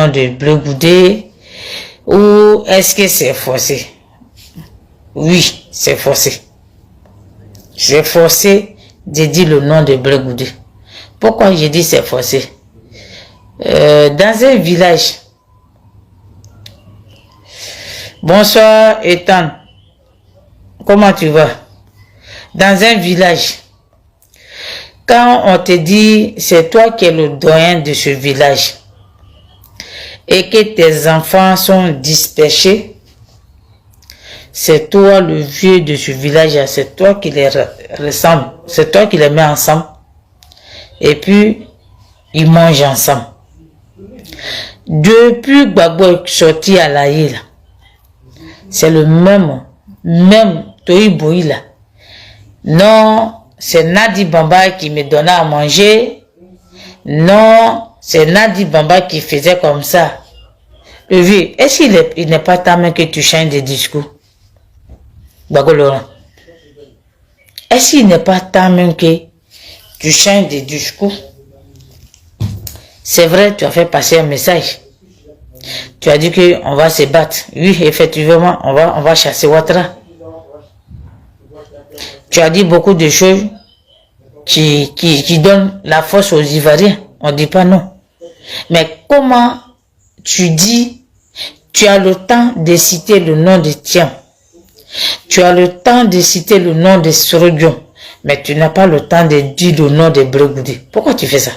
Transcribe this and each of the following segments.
nom de Bleu Goudé ou est-ce que c'est forcé? Oui, c'est forcé. C'est forcé de dire le nom de Bleu Goudé. Pourquoi je dis c'est forcé? Dans un village. Bonsoir Ethan. Comment tu vas? Dans un village. Quand on te dit c'est toi qui es le doyen de ce village et que tes enfants sont dispersés, c'est toi le vieux de ce village, c'est toi qui les ressemble, c'est toi qui les mets ensemble et puis ils mangent ensemble. Depuis Gbagbo est sorti à la île, c'est le même Toïboï là. Non, c'est Nadi Bamba qui me donnait à manger. Non, c'est Nadi Bamba qui faisait comme ça. Le vieux, est-ce qu'il n'est pas temps que tu changes de discours? Gbagbo Laurent. Est-ce qu'il n'est pas temps même que tu changes de discours? C'est vrai, tu as fait passer un message. Tu as dit qu'on va se battre. Oui, effectivement, on va chasser Ouattara. Tu as dit beaucoup de choses qui donnent la force aux Ivoiriens. On ne dit pas non. Mais comment tu dis, tu as le temps de citer le nom de Thiam. Tu as le temps de citer le nom de Sorodion. Mais tu n'as pas le temps de dire le nom de Bleu Goudé. Pourquoi tu fais ça?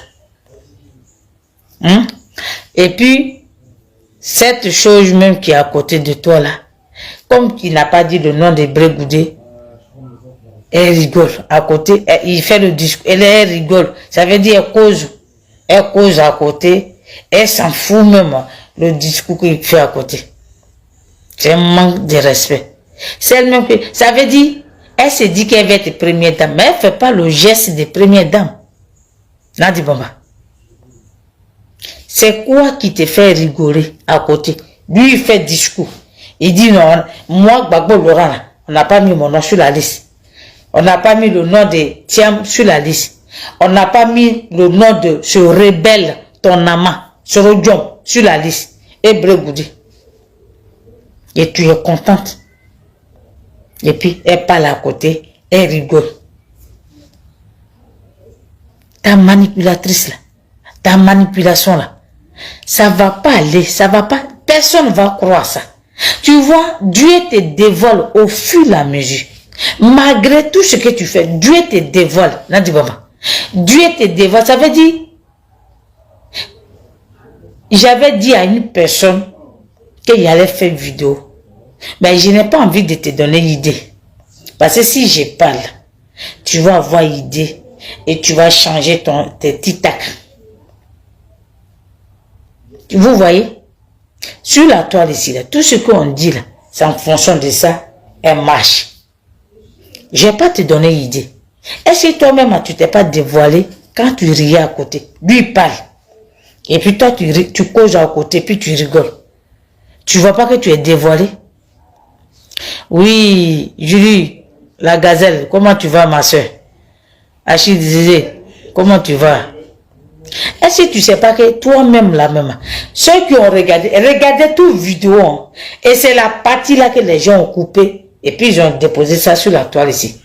Et puis, cette chose même qui est à côté de toi là, comme il n'a pas dit le nom de Bleu Goudé, elle rigole à côté, il fait le discours, elle rigole, ça veut dire elle cause à côté, elle s'en fout même le discours qu'il fait à côté. C'est un manque de respect. C'est elle-même que, ça veut dire, elle se dit qu'elle va être première dame, mais elle ne fait pas le geste de première dame. Nadi Bamba. C'est quoi qui te fait rigoler à côté? Lui, il fait discours. Il dit non, moi, Gbagbo Laurent, on n'a pas mis mon nom sur la liste. On n'a pas mis le nom de Thiam sur la liste. On n'a pas mis le nom de ce rebelle, ton amant, ce Rodion, sur la liste. Et Bleu Goudé. Et tu es contente. Et puis, elle parle à côté, elle rigole. Ta manipulatrice là, ta manipulation là, ça va pas aller, ça va pas, personne ne va croire ça. Tu vois, Dieu te dévoile au fur et à mesure. Malgré tout ce que tu fais, Dieu te dévoile. Nadi Bamba. Dieu te dévoile, ça veut dire, j'avais dit à une personne qu'il allait faire une vidéo. Mais je n'ai pas envie de te donner l'idée. Parce que si je parle, tu vas avoir idée et tu vas changer tes tic-tac. Vous voyez? Sur la toile ici, là, tout ce qu'on dit là, c'est en fonction de ça, elle marche. Je ne vais pas te donner l'idée. Est-ce que toi-même, tu ne t'es pas dévoilé quand tu riais à côté? Lui, il parle. Et puis toi, tu causes à côté, puis tu rigoles. Tu ne vois pas que tu es dévoilé? Oui, Julie, la gazelle, comment tu vas, ma soeur? Achille disait, comment tu vas? Est-ce que tu ne sais pas que toi-même, la même, ceux qui ont regardé toute vidéo, hein, et c'est la partie là que les gens ont coupé, et puis ils ont déposé ça sur la toile ici.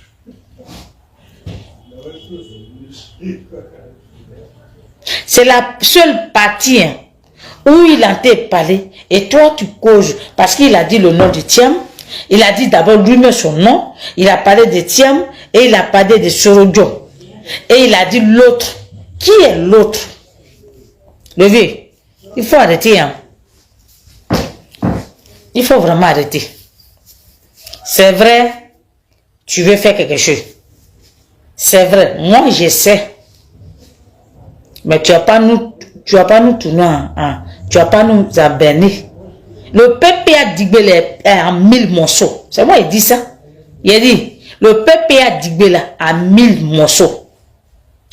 C'est la seule partie hein, où il a été parlé, et toi tu causes, parce qu'il a dit le nom de Thiam, il a dit d'abord lui-même son nom, il a parlé de Thiam, et il a parlé de Sorodion, et il a dit l'autre. Qui est l'autre? Le vieux, il faut arrêter. Hein. Il faut vraiment arrêter. C'est vrai, tu veux faire quelque chose. C'est vrai, moi je sais. Mais tu vas pas nous tourner, hein. Tu vas pas nous aberner. Le PPA Digbele est en 1000 morceaux. C'est moi qui dis ça. Il a dit, le PPA Digbele a 1000 morceaux.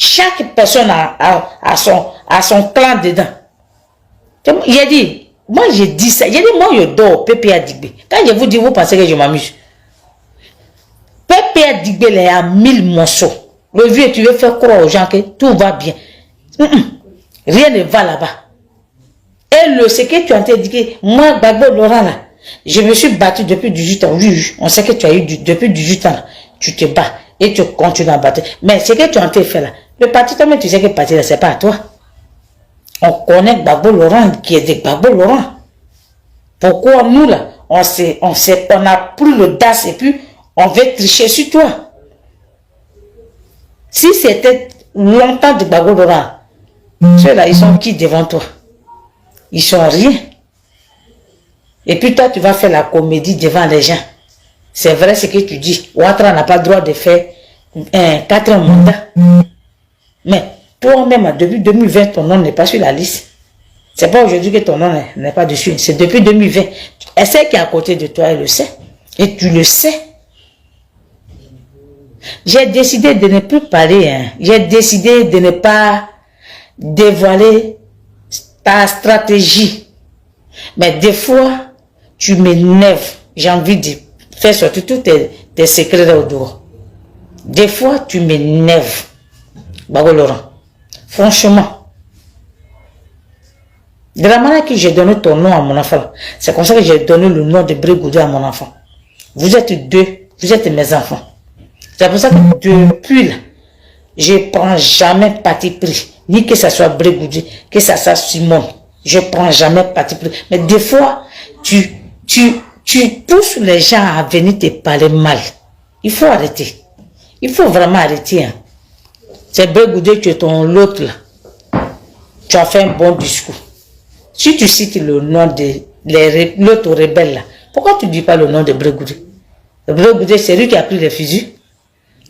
Chaque personne a son clan dedans. Il a dit, moi j'ai dit ça. Il a dit, moi je dors, PPA Digbé. Quand je vous dis, vous pensez que je m'amuse. PPA Digbé est à 1000 morceaux. Le vieux, tu veux faire croire aux gens que tout va bien. Rien ne va là-bas. Et ce que tu as dit, moi, Gbagbo Laurent, là, je me suis battu depuis 18 ans. Oui, on sait que tu as eu depuis 18 ans, là, tu te bats et tu continues à battre. Mais ce que tu as fait là, le parti, toi-même, tu sais que le parti là, c'est pas à toi. On connaît Gbagbo Laurent qui est de Gbagbo Laurent. Pourquoi nous là, on a pris l'audace et puis on veut tricher sur toi. Si c'était longtemps de Gbagbo Laurent, ceux-là, ils sont qui devant toi? Ils sont rien. Et puis toi, tu vas faire la comédie devant les gens. C'est vrai ce que tu dis. Ouattara n'a pas le droit de faire un 4 mandat. Mais toi-même, depuis 2020, ton nom n'est pas sur la liste. C'est pas aujourd'hui que ton nom n'est pas dessus. C'est depuis 2020. Et celle qui est à côté de toi, elle le sait. Et tu le sais. J'ai décidé de ne plus parler. Hein. J'ai décidé de ne pas dévoiler ta stratégie. Mais des fois, tu m'énerves. J'ai envie de faire sortir tous tes secrets là au dehors. Des fois, tu m'énerves. Gbagbo Laurent. Franchement. De la manière que j'ai donné ton nom à mon enfant, c'est comme ça que j'ai donné le nom de Brégoudé à mon enfant. Vous êtes deux, vous êtes mes enfants. C'est pour ça que depuis là, je ne prends jamais parti pris. Ni que ça soit Brégoudé, que ça soit Simone. Je ne prends jamais parti pris. Mais des fois, tu pousses les gens à venir te parler mal. Il faut arrêter. Il faut vraiment arrêter. Hein. C'est Brégoudé qui est ton l'autre là. Tu as fait un bon discours. Si tu cites le nom de l'autre rebelle là, pourquoi tu ne dis pas le nom de Brégoudé? Brégoudé, c'est lui qui a pris les fusils.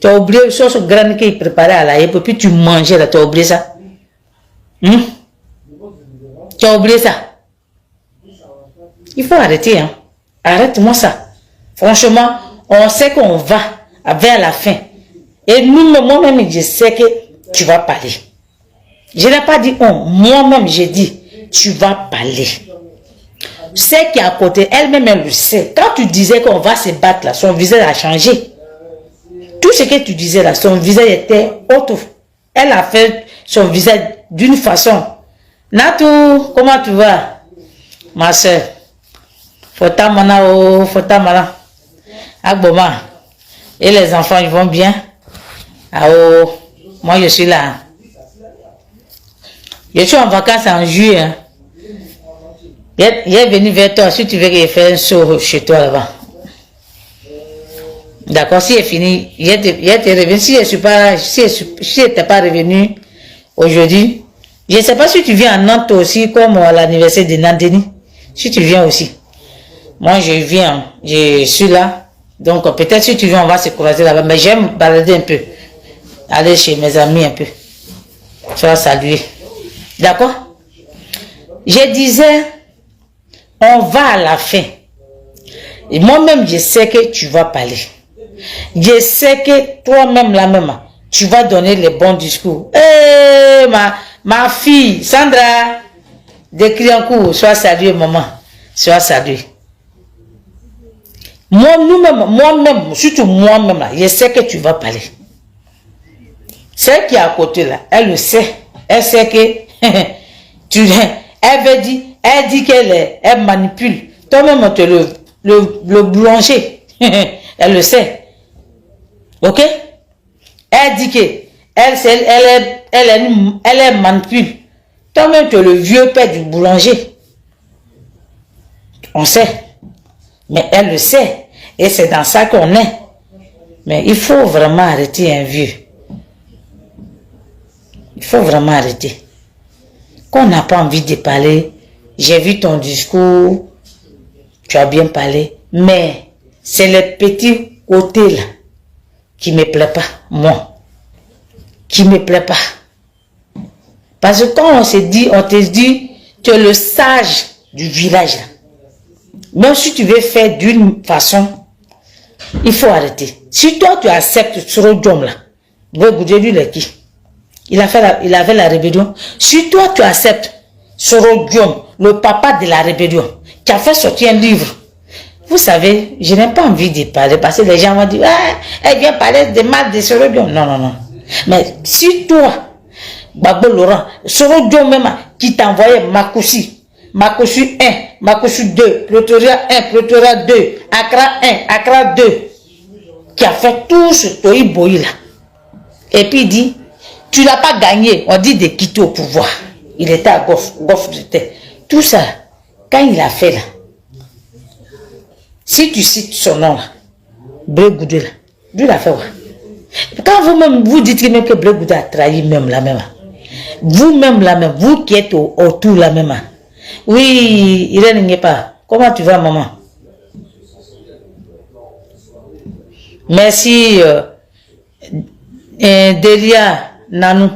Tu as oublié le sauce graine qu'il préparait à la et puis tu mangeais là, tu as oublié ça. Tu as oublié ça. Il faut arrêter. Hein. Arrête-moi ça. Franchement, on sait qu'on va vers la fin. Et moi-même, je sais que tu vas parler. Je n'ai pas dit on. Moi-même, j'ai dit. Tu vas parler. Celle qui est à côté, elle-même, elle le sait. Quand tu disais qu'on va se battre, là, son visage a changé. Tout ce que tu disais là, son visage était autre. Elle a fait son visage d'une façon. Natou, comment tu vas? Ma soeur. Fota mana, fota mana. Agboma. Et les enfants, ils vont bien? Ah oh, moi je suis là. Je suis en vacances en juillet. Hein. Il est venu vers toi si tu veux qu'il fasse un saut chez toi là-bas. D'accord, si c'est fini, il est revenu. Si je n'étais pas revenu aujourd'hui, je ne sais pas si tu viens à Nantes aussi, comme à l'anniversaire de Nandeni. Si tu viens aussi. Moi, je viens, je suis là. Donc, peut-être si tu viens, on va se croiser là-bas. Mais j'aime balader un peu. Aller chez mes amis un peu. Tu vas saluer. D'accord? Je disais, on va à la fin. Et moi-même, je sais que tu vas parler. Je sais que toi-même, la même, tu vas donner les bons discours. Eh, ma fille, Sandra, décris un coup, sois saluée, maman. Sois saluée. Moi-même, surtout moi-même, je sais que tu vas parler. Celle qui est à côté, là, elle le sait. Elle sait que elle dit qu'elle manipule. Toi-même, tu es le boulanger. Elle le sait. Ok? Elle dit que elle manipule. Toi-même, tu es le vieux père du boulanger. On sait. Mais elle le sait. Et c'est dans ça qu'on est. Mais il faut vraiment arrêter un vieux. Il faut vraiment arrêter. Quand on n'a pas envie de parler, j'ai vu ton discours, tu as bien parlé, mais c'est le petit côté là qui ne me plaît pas, moi. Qui ne me plaît pas. Parce que quand on te dit, tu es le sage du village là. Même si tu veux faire d'une façon, il faut arrêter. Si toi tu acceptes ce rôle là, lui le qui? Il avait la rébellion. Si toi tu acceptes Sorodium, le papa de la rébellion, qui a fait sortir un livre, vous savez, je n'ai pas envie de parler parce que les gens vont dire, ah, elle vient parler de mal de Sorodium. Non, non, non. Mais si toi, Gbagbo Laurent, Sorodium même, qui t'envoyait Makoussi, Makosu 1, Makosu 2, Pretoria 1, Pretoria 2, Accra 1, Accra 2, qui a fait tout ce toï-boï là. Et puis il dit, tu n'as pas gagné, on dit de quitter au pouvoir. Il était à Goff de terre. Tout ça, quand il a fait là, si tu cites son nom là, Blé Goudé là, d'où il a fait ouais. Quand vous-même, vous dites même que Blé Goudé a trahi même la même. Vous-même la même, vous qui êtes autour la même. Oui, Irène n'est pas. Comment tu vas, maman? Merci, Delia Nanou.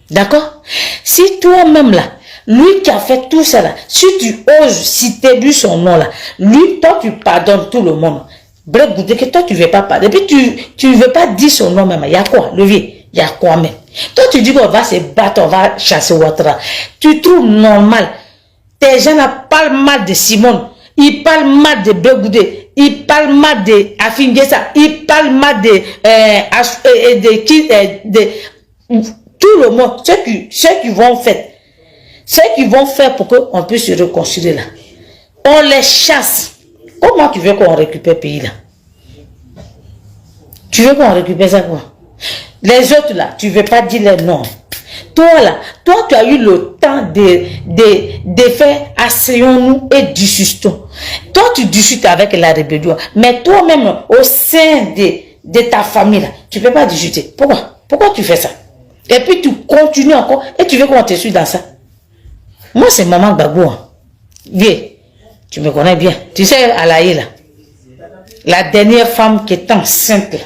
D'accord? Si toi-même là, lui qui a fait tout ça là, si tu oses citer lui son nom là, lui, toi tu pardonnes tout le monde. Bref, que toi tu ne veux pas pardonner. Et puis tu ne veux pas dire son nom même. Il y a quoi, le vieux? Il y a quoi même? Toi tu dis qu'on va se battre, on va chasser Ouattara. Tu trouves normal. Tes gens là parlent mal de Simone. Ils parlent mal de Begoudé. Ils parlent mal de Afingesa. Ils parlent mal de tout le monde. Ceux qui vont faire. Ceux qui vont faire pour qu'on puisse se réconcilier là. On les chasse. Comment tu veux qu'on récupère le pays là? Tu veux qu'on récupère ça quoi? Les autres là, tu ne veux pas dire les noms. Toi là, toi tu as eu le temps de faire asseyons-nous et discutons. Toi tu discutes avec la rébellion. Mais toi-même, au sein de ta famille là, tu ne peux pas discuter. Pourquoi? Pourquoi tu fais ça? Et puis tu continues encore et tu veux qu'on te suive dans ça. Moi c'est Maman Gbagbo. Hein. Viens, tu me connais bien. Tu sais, Alaïe là, la dernière femme qui est enceinte là,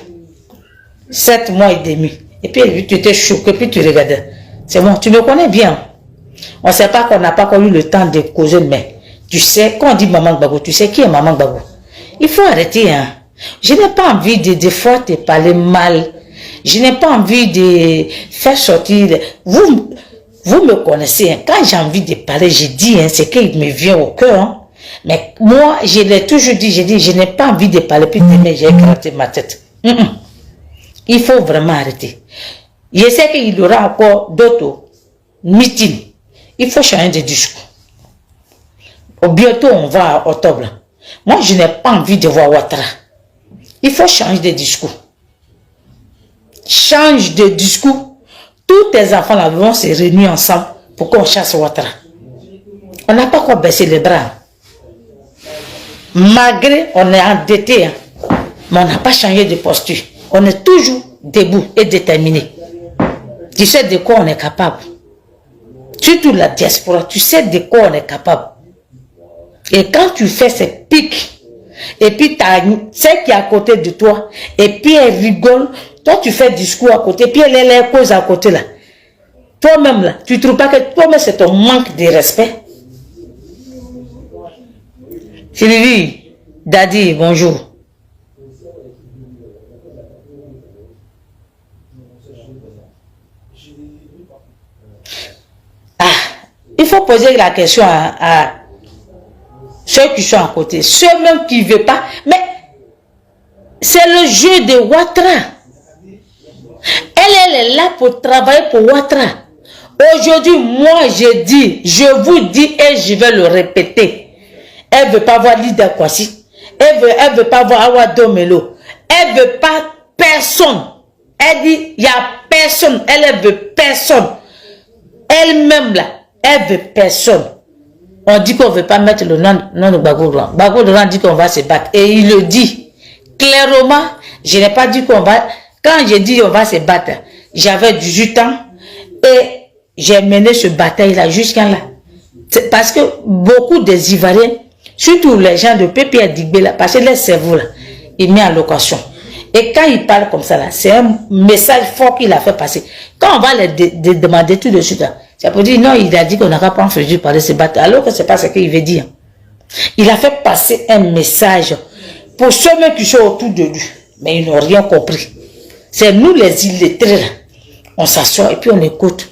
7 mois et demi. Et puis tu étais choqué, puis tu regardais. C'est bon, tu me connais bien. On ne sait pas qu'on n'a pas eu le temps de causer, mais tu sais, quand on dit Maman Gbagbo, tu sais qui est Maman Gbagbo. Il faut arrêter. Hein. Je n'ai pas envie de des fois te parler mal. Je n'ai pas envie de faire sortir. Vous me connaissez. Hein. Quand j'ai envie de parler, je dis hein, c'est qu'il me vient au cœur. Hein. Mais moi, je l'ai toujours dit, je n'ai pas envie de parler, puis demain, j'ai éclaté ma tête. Il faut vraiment arrêter. Je sais qu'il y aura encore d'autres meetings. Il faut changer de discours. Bientôt, on va à octobre. Moi, je n'ai pas envie de voir Ouattara. Il faut changer de discours. Change de discours. Tous tes enfants là vont se réunir ensemble pour qu'on chasse Ouattara. On n'a pas quoi baisser les bras. Malgré, on est endetté, hein, mais on n'a pas changé de posture. On est toujours debout et déterminé. Tu sais de quoi on est capable. Surtout la diaspora, tu sais de quoi on est capable. Et quand tu fais ces pics, et puis tu as celle qui est à côté de toi, et puis elle rigole, toi tu fais discours à côté, puis elle les cause à côté là. Toi-même là, tu ne trouves pas que toi-même c'est ton manque de respect? Sylvie, Daddy, bonjour. Il faut poser la question à ceux qui sont à côté, ceux même qui ne veulent pas. Mais c'est le jeu de Ouattara. Elle est là pour travailler pour Ouattara. Aujourd'hui, moi, je vous dis et je vais le répéter. Elle ne veut pas voir Lida Kwasi. Elle veut pas voir Awa Domelo. Elle ne veut pas personne. Elle dit, il n'y a personne. Elle ne veut personne. Elle-même là. Elle veut personne. On dit qu'on ne veut pas mettre le nom de Gbagbo Laurent. Gbagbo Laurent dit qu'on va se battre. Et il le dit. Clairement, je n'ai pas dit qu'on va... Quand j'ai dit on va se battre, j'avais 18 ans et j'ai mené ce bataille-là jusqu'à là. Parce que beaucoup des Ivoiriens, surtout les gens de PPR Digbé, là, parce que les cerveaux, là, ils mettent en location. Et quand ils parlent comme ça, là, c'est un message fort qu'il a fait passer. Quand on va les demander tout de suite, là, ça peut dire non, il a dit qu'on n'aura pas entendu parler de se battre, alors que ce n'est pas ce qu'il veut dire. Il a fait passer un message pour ceux qui sont autour de lui, mais ils n'ont rien compris. C'est nous les illettrés, là. On s'assoit et puis on écoute,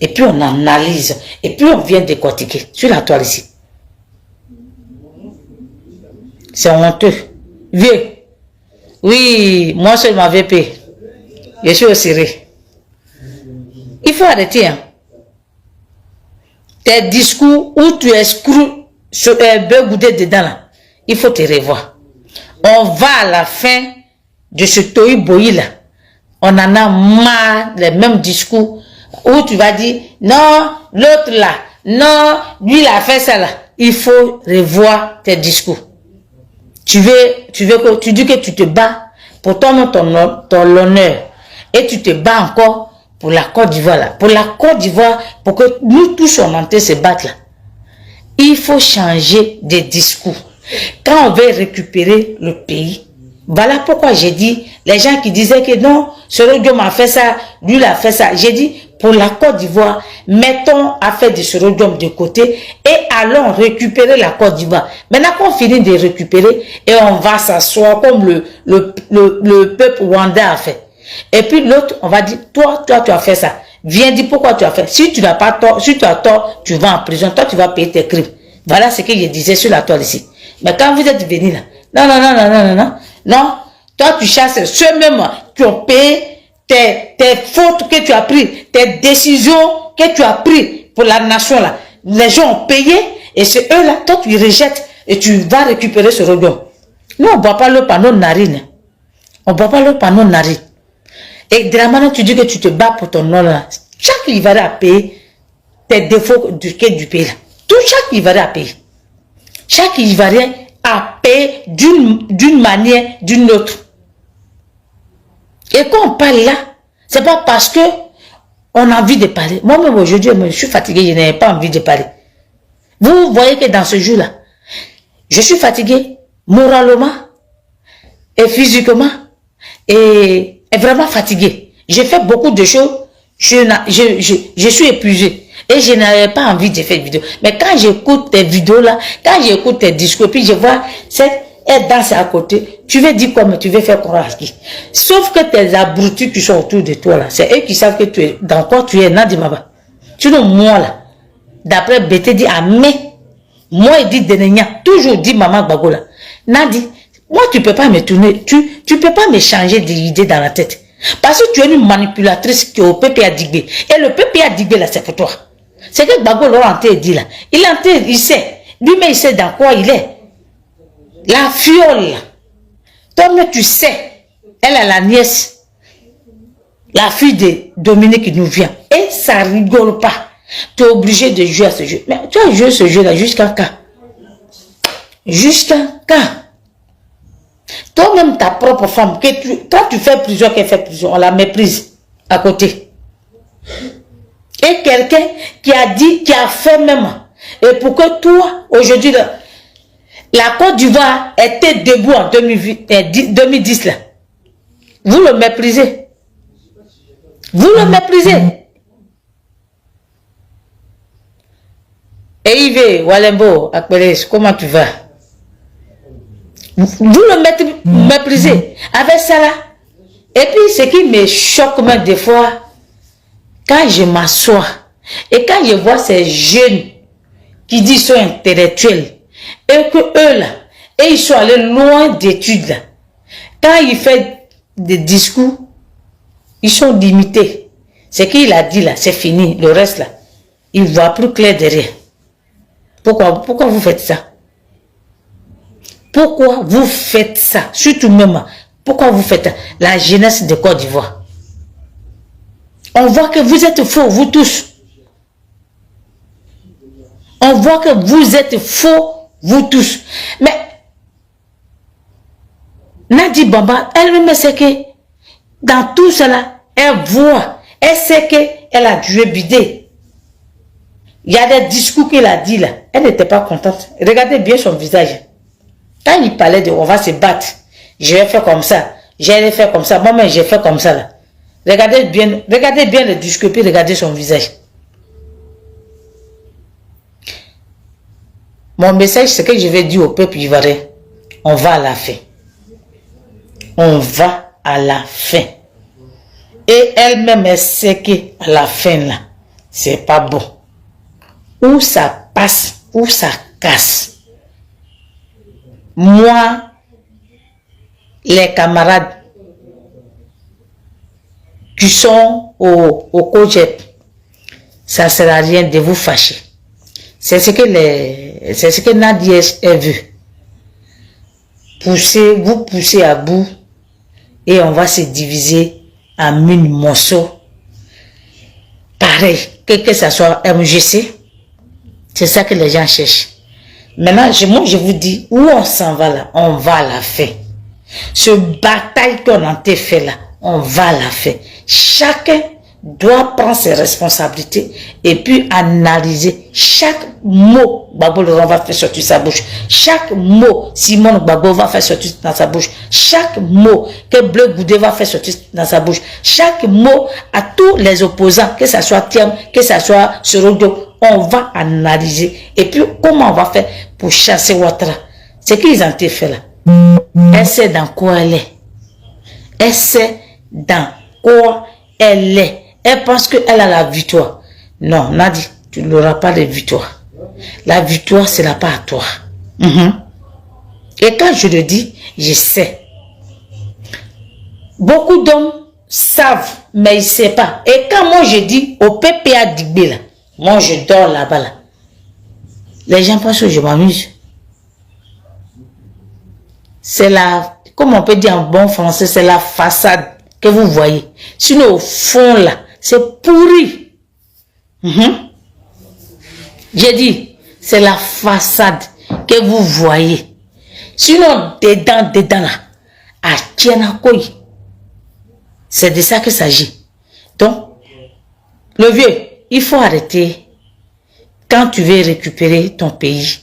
et puis on analyse, et puis on vient décortiquer sur la toile ici. C'est honteux. Vieux. Oui, moi seul ma VP. Je suis au Syrie. Il faut arrêter. Hein. tes discours où tu escroutes sur Begoudé dedans là, il faut te revoir. On va à la fin de ce Toyi Boyi là. On en a marre les mêmes discours où tu vas dire non, l'autre là, non, lui il a fait ça là. Il faut revoir tes discours. Tu dis que tu te bats pour ton honneur et tu te bats encore pour la Côte d'Ivoire là. Pour la Côte d'Ivoire, pour que nous tous on entier se battre là. Il faut changer de discours. Quand on veut récupérer le pays, voilà pourquoi j'ai dit, les gens qui disaient que non, Soro Diom a fait ça, lui il a fait ça. J'ai dit, pour la Côte d'Ivoire, mettons affaire de Soro Diom de côté et allons récupérer la Côte d'Ivoire. Maintenant qu'on finit de récupérer et on va s'asseoir comme le peuple rwandais a fait. Et puis l'autre, on va dire, toi, tu as fait ça. Viens dire pourquoi tu as fait. Si tu n'as pas tort, si tu as tort, tu vas en prison. Toi, tu vas payer tes crimes. Voilà ce que je disais sur la toile ici. Mais quand vous êtes venus là, non, toi, tu chasses ceux-mêmes qui ont payé tes fautes que tu as prises, tes décisions que tu as prises pour la nation là. Les gens ont payé et c'est eux là, toi, tu les rejettes et tu vas récupérer ce rebond. Nous, on ne boit pas l'eau par nos narines. On ne boit pas l'eau par nos narines. Et de la manière tu dis que tu te bats pour ton nom là, chaque Ivoirien a payé tes défauts du pays là. Tout chaque Ivoirien a payé. Chaque Ivoirien a payé d'une manière, d'une autre. Et quand on parle là, c'est pas parce que on a envie de parler. Moi-même aujourd'hui, je suis fatigué, je n'ai pas envie de parler. Vous voyez que dans ce jour-là, je suis fatigué moralement et physiquement et vraiment fatigué. J'ai fait beaucoup de choses, je suis épuisé et je n'avais pas envie de faire de vidéo. Mais quand j'écoute tes vidéos là, quand j'écoute tes discours, puis je vois elle danse à côté, tu veux dire quoi, mais tu veux faire croire à qui? Sauf que tes abrutis qui sont autour de toi là, c'est eux qui savent que tu es, dans quoi tu es, Nadi Maba. Sinon moi là, d'après Bété dit Amé, moi il dit Denenia, toujours dit Maman Bagola. Nadi, moi tu peux pas me tourner, tu peux pas me changer d'idée dans la tête. Parce que tu es une manipulatrice qui est au PPA Digbé. Et le PPA Digbé là, c'est pour toi. C'est que Bagola Laurent dit là. Il sait. Lui-même il sait dans quoi il est. La fiole, toi-même tu sais, elle a la nièce, la fille de Dominique qui nous vient. Et ça rigole pas. Tu es obligé de jouer à ce jeu. Mais tu as joué ce jeu-là jusqu'à quand? Jusqu'à quand? Toi-même, ta propre femme, toi tu fais prison, qu'elle fait prison, on la méprise à côté. Et quelqu'un qui a dit, qui a fait même. Et pour que toi, aujourd'hui, la Côte d'Ivoire était debout en 2010 là. Vous le méprisez. Vous le méprisez. Et Yves, Walembo, Akpeles, comment tu vas? Vous le méprisez. Avec ça là. Et puis ce qui me choque même des fois, quand je m'assois et quand je vois ces jeunes qui disent qu'ils sont intellectuels, et que eux là, et ils sont allés loin d'études là. Quand ils font des discours, ils sont limités. Ce qu'il a dit là, c'est fini. Le reste là, il ne voit plus clair derrière. Pourquoi vous faites ça? Pourquoi vous faites ça? Surtout même, pourquoi vous faites la jeunesse de Côte d'Ivoire? On voit que vous êtes faux, vous tous. On voit que vous êtes faux, vous tous. Mais Nadi Bamba, elle-même sait que dans tout cela, elle voit, elle sait qu'elle a dû bider. Il y a des discours qu'elle a dit là, elle n'était pas contente. Regardez bien son visage. Quand il parlait de on va se battre, je vais faire comme ça, j'allais faire comme ça, moi-même j'ai fait comme ça là. Regardez bien le discours, puis regardez son visage. Mon message, c'est que je vais dire au peuple ivoirien, on va à la fin. On va à la fin. Et elle-même, elle sait qu'à la fin, là, c'est pas bon. Où ça passe, où ça casse. Moi, les camarades qui sont au COJEP, ça ne sert à rien de vous fâcher. C'est ce que Nadia a vu. Vous poussez à bout et on va se diviser en 1000 morceaux. Pareil, que ce soit MGC, c'est ça que les gens cherchent. Maintenant, moi je vous dis, où on s'en va là, on va la faire. Ce bataille qu'on a fait là, on va la faire. Chacun doit prendre ses responsabilités et puis analyser chaque mot Gbagbo Laurent va faire sortir sa bouche, chaque mot Simone Gbagbo va faire sortir dans sa bouche, chaque mot que Bleu Goudé va faire sortir dans sa bouche, chaque mot à tous les opposants, que ce soit Thiam, que ce soit Sorodo, on va analyser et puis comment on va faire pour chasser Ouattara. Ce qu'ils ont fait là, elle sait dans quoi elle est, elle sait dans quoi elle est. Elle pense qu'elle a la victoire. Non, Nadi, tu n'auras pas de victoire. La victoire, ce n'est pas à toi. Et quand je le dis, je sais. Beaucoup d'hommes savent, mais ils ne savent pas. Et quand moi je dis au PPA d'Igbe, là, moi je dors là-bas, là, les gens pensent que je m'amuse. C'est la, comme on peut dire en bon français, c'est la façade que vous voyez. Sinon, au fond, là, c'est pourri. J'ai dit, c'est la façade que vous voyez. Sinon, dedans là, à Tienakoy, c'est de ça qu'il s'agit. Donc, le vieux, il faut arrêter. Quand tu veux récupérer ton pays,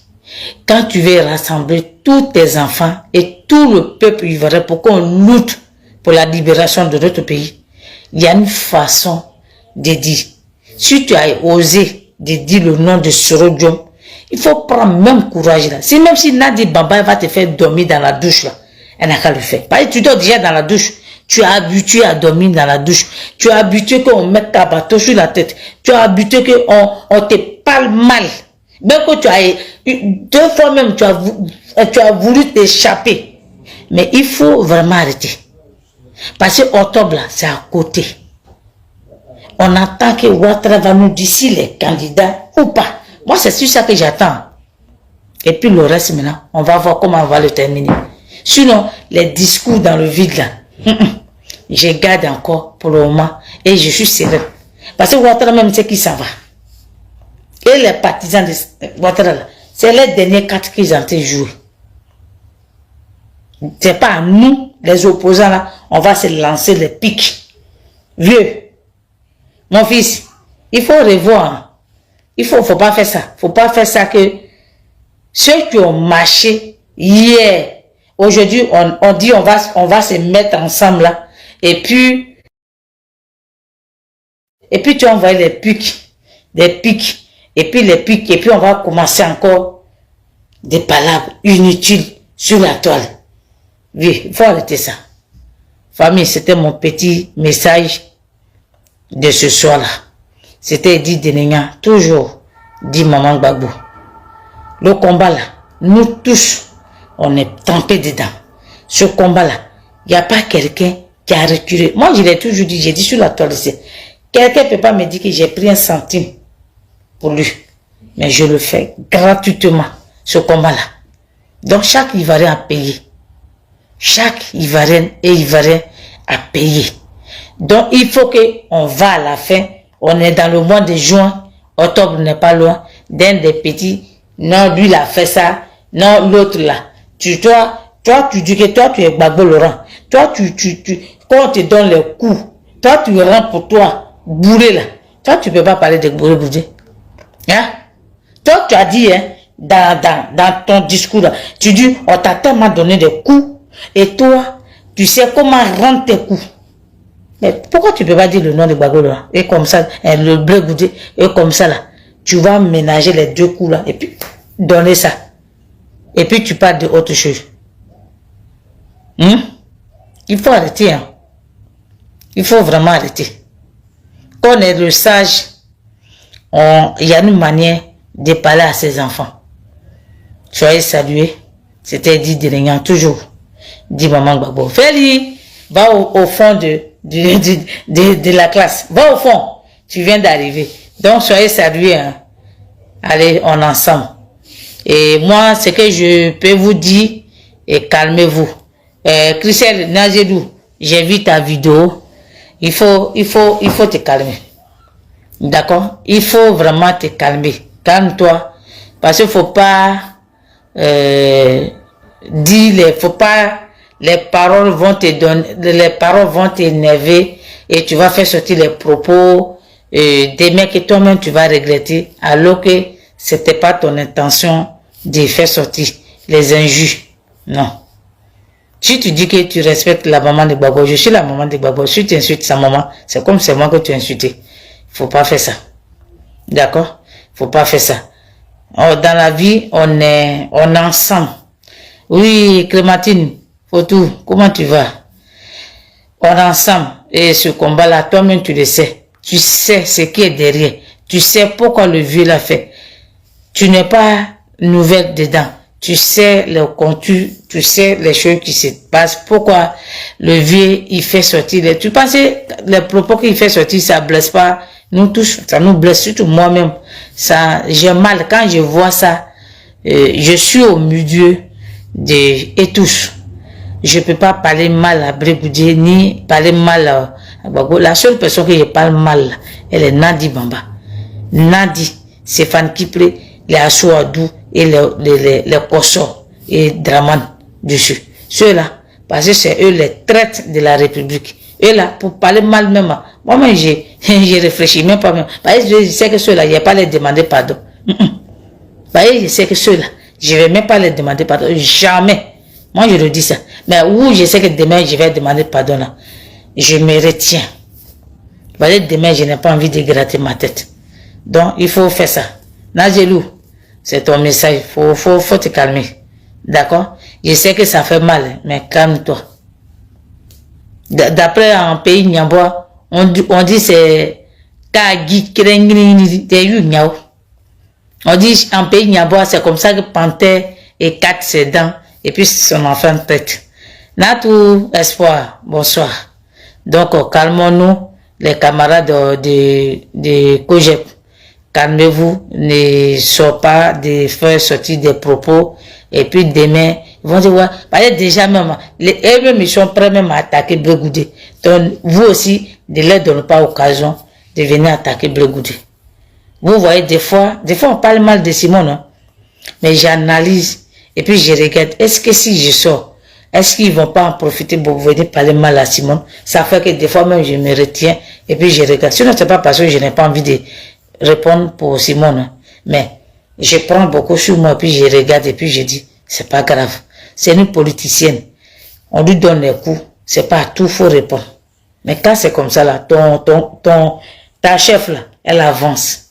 quand tu veux rassembler tous tes enfants et tout le peuple ivoirien pour qu'on lutte pour la libération de notre pays, il y a une façon de dire. Si tu as osé de dire le nom de Sorodo, il faut prendre même courage là. C'est même si Nadi Bamba va te faire dormir dans la douche là, elle n'a qu'à le faire. Parce que tu dors déjà dans la douche. Tu es habitué à dormir dans la douche. Tu es habitué qu'on mette ta bateau sur la tête. Tu es habitué qu'on te parle mal. Même que tu as, 2 fois même, tu as voulu t'échapper. Mais il faut vraiment arrêter. Parce que octobre, là, c'est à côté. On attend que Ouattara va nous dire si les candidats ou pas. Moi, c'est sur ça que j'attends. Et puis le reste, maintenant, on va voir comment on va le terminer. Sinon, les discours dans le vide, là, je garde encore pour le moment. Et je suis sérieux. Parce que Ouattara même sait qui s'en va. Et les partisans de Ouattara, c'est les derniers 4 qu'ils ont été joués. C'est pas à nous, les opposants, là, on va se lancer les pics. Vieux, mon fils, il faut revoir. Il faut pas faire ça. Faut pas faire ça que ceux qui ont marché hier, aujourd'hui, on dit on va se mettre ensemble là. Et puis tu envoies les pics, des pics. Et puis les pics, et puis on va commencer encore des palabres inutiles sur la toile. Oui, il faut arrêter ça. Famille, c'était mon petit message de ce soir-là. C'était dit Denenga, toujours dit Maman Gbagbo. Le combat là, nous tous, on est trempés dedans. Ce combat là, il n'y a pas quelqu'un qui a reculé. Moi, je l'ai toujours dit, j'ai dit sur la toile ici. Quelqu'un ne peut pas me dire que j'ai pris 1 centime pour lui. Mais je le fais gratuitement, ce combat-là. Donc, chaque Ivoirien a payé. Chaque Ivoirien et Ivoirien a payé. Donc, il faut qu'on va à la fin. On est dans le mois de juin. Octobre n'est pas loin. D'un des petits. Non, lui, il a fait ça. Non, l'autre, là. Toi, tu dis que toi, tu es Gbagbo Laurent. Toi, quand on te donne les coups, toi, tu rentres pour toi, bourré, là. Toi, tu ne peux pas parler de bourré. Hein? Toi, tu as dit, hein, dans ton discours, là, tu dis, on t'a tellement donné des coups. Et toi, tu sais comment rendre tes coups. Mais pourquoi tu ne peux pas dire le nom de Gbagbo là? Et comme ça, le Bleu Goudé, et comme ça là, tu vas ménager les 2 coups là, et puis donner ça. Et puis tu parles de autre chose. Il faut arrêter. Hein? Il faut vraiment arrêter. Quand on est le sage, il y a une manière de parler à ses enfants. Soyez salués. C'était dit Denenga toujours. Dit Maman Gbagbo. Feli, va au fond de la classe. Va au fond. Tu viens d'arriver. Donc, soyez salués. Hein. Allez, on est ensemble. Et moi, ce que je peux vous dire, et calmez-vous. Christelle Nazedou, j'ai vu ta vidéo. Il faut te calmer. D'accord? Il faut vraiment te calmer. Calme-toi. Parce qu'il faut pas faut pas, les paroles vont te donner, les paroles vont t'énerver et tu vas faire sortir les propos des mecs que toi-même tu vas regretter alors que c'était pas ton intention de faire sortir les injures. Non. Si tu dis que tu respectes la maman de Gbagbo, je suis la maman de Gbagbo, si tu insultes sa maman, c'est comme c'est moi que tu as insulté. Faut pas faire ça. D'accord? Faut pas faire ça. Oh, dans la vie, on est ensemble. Oui, Clémentine, Fotou, comment tu vas? On est ensemble. Et ce combat-là, toi-même, tu le sais. Tu sais ce qui est derrière. Tu sais pourquoi le vieux l'a fait. Tu n'es pas nouvelle dedans. Tu sais le contenu, tu sais les choses qui se passent. Pourquoi le vieux, il fait sortir tu penses que les propos qu'il fait sortir, ça blesse pas nous tous, ça nous blesse, surtout moi-même. Ça, j'ai mal quand je vois ça. Je suis au milieu et tous. Je peux pas parler mal à Brégoudé, ni parler mal à Gbagbo. La seule personne que je parle mal, elle est Nadi Bamba. Nadi, c'est Fan Kipré, les Assouadou et les Kosso et Draman dessus. Ceux-là, parce que c'est eux les traites de la République. Eux là, pour parler mal même, moi-même, j'ai réfléchi même pas même. Parce que je sais que ceux-là, je ne vais pas les demander pardon. Parce que je sais que ceux-là, je ne vais même pas les demander pardon. Jamais. Moi, je le dis ça. Mais où je sais que demain, je vais demander pardon là, je me retiens. Parce que demain, je n'ai pas envie de gratter ma tête. Donc, il faut faire ça. Nazelou, c'est ton message. Faut te calmer. D'accord? Je sais que ça fait mal, mais calme-toi. D'après un pays Nyambois, on dit c'est Kagi Krengini de Nyao. On dit en pays Nyambois, c'est comme ça que Panthère écarte ses dents et puis son enfant tête. Natou espoir, bonsoir. Donc calmons-nous, les camarades de Kojep. Calmez-vous, ne soyez pas de faire sortir des propos et puis demain ils vont dire ouais, parce que déjà même eux-mêmes ils sont prêts même à attaquer Brégoudé. Donc vous aussi ne leur donnez pas occasion de venir attaquer Brégoudé. Vous voyez des fois on parle mal de Simon, hein? Mais j'analyse et puis je regarde, est-ce que si je sors, est-ce qu'ils vont pas en profiter pour venir parler mal à Simon? Ça fait que des fois même je me retiens et puis je regarde. Sinon c'est pas parce que je n'ai pas envie de répondre pour Simon, hein? Mais je prends beaucoup sur moi et puis je regarde et puis je dis c'est pas grave. C'est une politicienne. On lui donne les coups. C'est pas à tout, faut répondre. Mais quand c'est comme ça là, ta chef là, elle avance.